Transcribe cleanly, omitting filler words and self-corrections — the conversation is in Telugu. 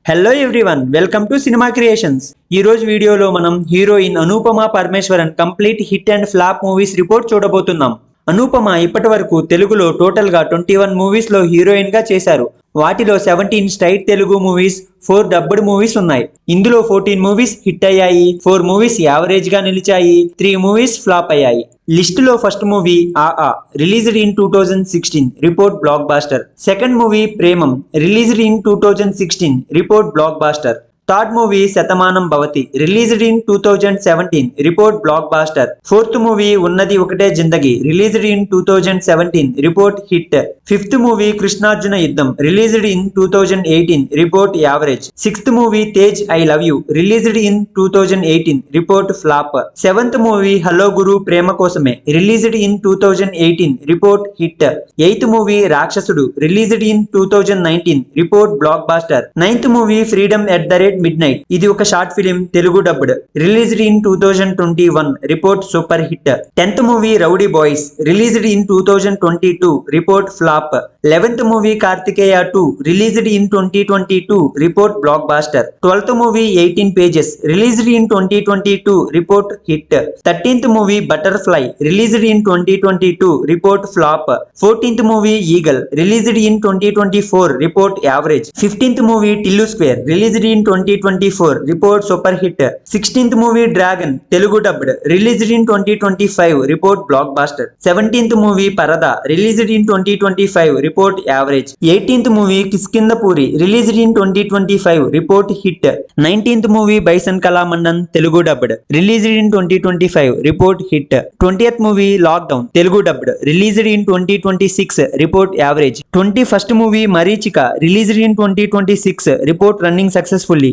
Hello everyone, welcome to cinema creations. ఈ రోజు వీడియోలో మనం heroine Anupama Parameswaran complete hit and flop movies report చూడబోతున్నాం. అనుపమ ఇప్పటి వరకు తెలుగులో టోటల్ గా 21 మూవీస్ లో హీరోయిన్ గా చేశారు. వాటిలో 17 straight Telugu movies, 4 dubbed movies ఉన్నాయి. ఇందులో 14 మూవీస్ హిట్ అయ్యాయి, 4 మూవీస్ యావరేజ్ గా నిలిచాయి, 3 మూవీస్ ఫ్లాప్ అయ్యాయి. లిస్ట్ లో ఫస్ట్ మూవీ ఆ released in 2016, report blockbuster. Second movie Premam, released in 2016, report blockbuster. Third movie Shatamanam Bhavati, released in 2017, report blockbuster. Fourth movie Unnadi Okate Zindagi, released in 2017, report hit. Fifth movie Krishnarjuna Yuddham, released in 2018, report average. Sixth movie Tej I love you, released in 2018, report flop. Seventh movie hello Guru Prema Kosame, released in 2018, report hit. Eighth movie Rakshasudu, released in 2019, report blockbuster. Ninth movie freedom at the rate midnight, ఇది ఒక short film, Telugu dubbed, released in 2021, report super hit. 10th movie rowdy boys, released in 2022, report flop. 11th movie Karthikeya 2, released in 2022, report blockbuster. 12th movie 18 pages, released in 2022, report hit. 13th movie butterfly, released in 2022, report flop. 14th movie eagle, released in 2024, report average. 15th movie Tillu square, released in 2024, report super hit. 16th movie dragon, Telugu dubbed, released in 2025, report blockbuster. 17th movie Paradha, released in 2025, report average. 18th movie Kishkindhapuri, released in 2025, report hit. 19th movie bison Kaalamaadan, Telugu dubbed, released in 2025, report hit. 20th movie lockdown, Telugu dubbed, released in 2026, report average. 21st movie Mareechika, released in 2026, report running successfully.